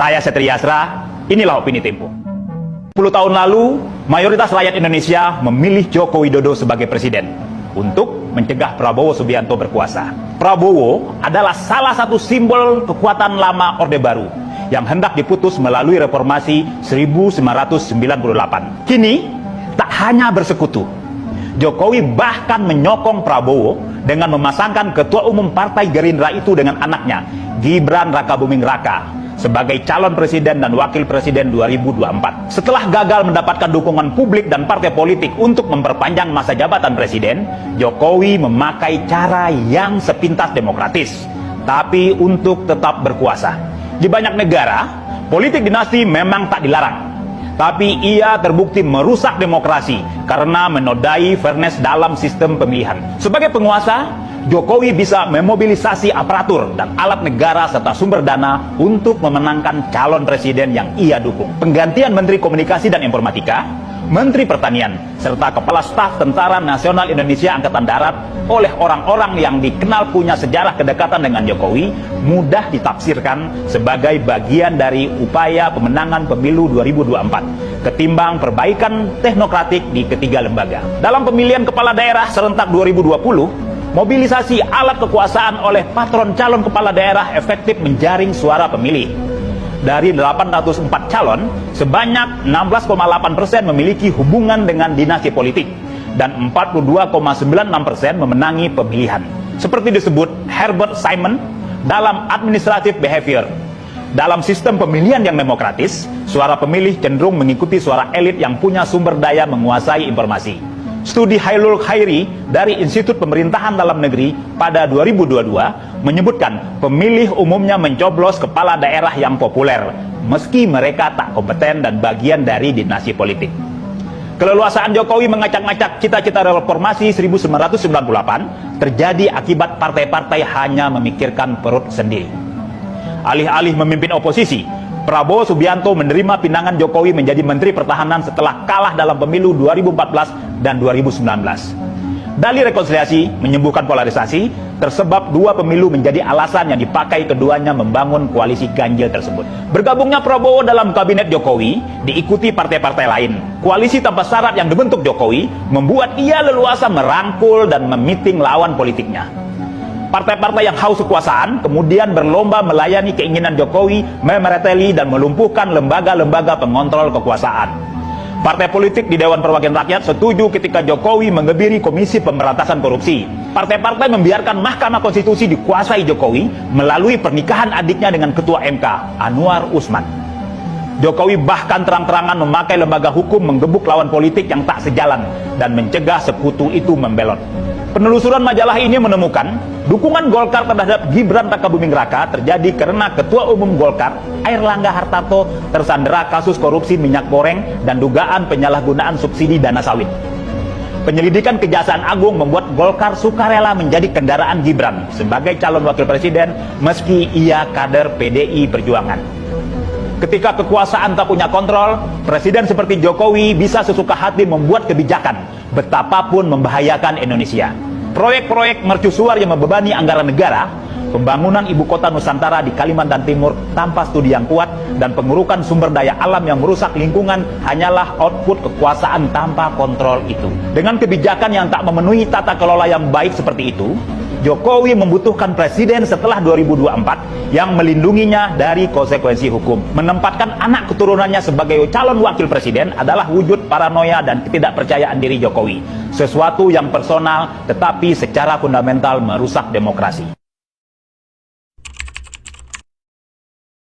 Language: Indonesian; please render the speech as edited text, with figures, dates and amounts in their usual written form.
Saya Setria Asra, inilah Opini Tempo. 10 tahun lalu, mayoritas rakyat Indonesia memilih Joko Widodo sebagai presiden untuk mencegah Prabowo Subianto berkuasa. Prabowo adalah salah satu simbol kekuatan lama Orde Baru yang hendak diputus melalui reformasi 1998. Kini, tak hanya bersekutu, Jokowi bahkan menyokong Prabowo dengan memasangkan Ketua Umum Partai Gerindra itu dengan anaknya, Gibran Rakabuming Raka, sebagai calon presiden dan wakil presiden 2024. Setelah gagal mendapatkan dukungan publik dan partai politik untuk memperpanjang masa jabatan presiden, Jokowi memakai cara yang sepintas demokratis, tapi untuk tetap berkuasa. Di banyak negara, politik dinasti memang tak dilarang, tapi ia terbukti merusak demokrasi karena menodai fairness dalam sistem pemilihan. Sebagai penguasa, Jokowi bisa memobilisasi aparatur dan alat negara serta sumber dana untuk memenangkan calon presiden yang ia dukung. Penggantian Menteri Komunikasi dan Informatika, Menteri Pertanian, serta Kepala Staf Tentara Nasional Indonesia Angkatan Darat oleh orang-orang yang dikenal punya sejarah kedekatan dengan Jokowi mudah ditafsirkan sebagai bagian dari upaya pemenangan pemilu 2024 ketimbang perbaikan teknokratik di ketiga lembaga. Dalam pemilihan kepala daerah serentak 2020, mobilisasi alat kekuasaan oleh patron calon kepala daerah efektif menjaring suara pemilih. Dari 804 calon, sebanyak 16,8% memiliki hubungan dengan dinasti politik dan 42,96% memenangi pemilihan. Seperti disebut Herbert Simon dalam Administrative Behavior. Dalam sistem pemilihan yang demokratis, suara pemilih cenderung mengikuti suara elit yang punya sumber daya menguasai informasi. Studi Hailul Khairi dari Institut Pemerintahan Dalam Negeri pada 2022 menyebutkan pemilih umumnya mencoblos kepala daerah yang populer, meski mereka tak kompeten dan bagian dari dinasti politik. Keleluasaan Jokowi mengacak-ngacak cita-cita reformasi 1998 terjadi akibat partai-partai hanya memikirkan perut sendiri. Alih-alih memimpin oposisi, Prabowo Subianto menerima pinangan Jokowi menjadi Menteri Pertahanan setelah kalah dalam pemilu 2014 dan 2019. Dalih rekonsiliasi menyembuhkan polarisasi, tersebab dua pemilu menjadi alasan yang dipakai keduanya membangun koalisi ganjil tersebut. Bergabungnya Prabowo dalam kabinet Jokowi diikuti partai-partai lain. Koalisi tanpa syarat yang dibentuk Jokowi membuat ia leluasa merangkul dan memiting lawan politiknya. Partai-partai yang haus kekuasaan kemudian berlomba melayani keinginan Jokowi memereteli dan melumpuhkan lembaga-lembaga pengontrol kekuasaan. Partai politik di Dewan Perwakilan Rakyat setuju ketika Jokowi mengebiri Komisi Pemberantasan Korupsi. Partai-partai membiarkan Mahkamah Konstitusi dikuasai Jokowi melalui pernikahan adiknya dengan Ketua MK, Anwar Usman. Jokowi bahkan terang-terangan memakai lembaga hukum menggebuk lawan politik yang tak sejalan dan mencegah sekutu itu membelot. Penelusuran majalah ini menemukan dukungan Golkar terhadap Gibran Rakabuming Raka terjadi karena Ketua Umum Golkar, Airlangga Hartarto, tersandera kasus korupsi minyak goreng dan dugaan penyalahgunaan subsidi dana sawit. Penyelidikan Kejaksaan Agung membuat Golkar sukarela menjadi kendaraan Gibran sebagai calon wakil presiden meski ia kader PDI Perjuangan. Ketika kekuasaan tak punya kontrol, presiden seperti Jokowi bisa sesuka hati membuat kebijakan betapapun membahayakan Indonesia. Proyek-proyek mercusuar yang membebani anggaran negara, pembangunan ibu kota Nusantara di Kalimantan Timur tanpa studi yang kuat, dan pengurukan sumber daya alam yang merusak lingkungan hanyalah output kekuasaan tanpa kontrol itu. Dengan kebijakan yang tak memenuhi tata kelola yang baik seperti itu, Jokowi membutuhkan presiden setelah 2024 yang melindunginya dari konsekuensi hukum. Menempatkan anak keturunannya sebagai calon wakil presiden adalah wujud paranoia dan ketidakpercayaan diri Jokowi. Sesuatu yang personal tetapi secara fundamental merusak demokrasi.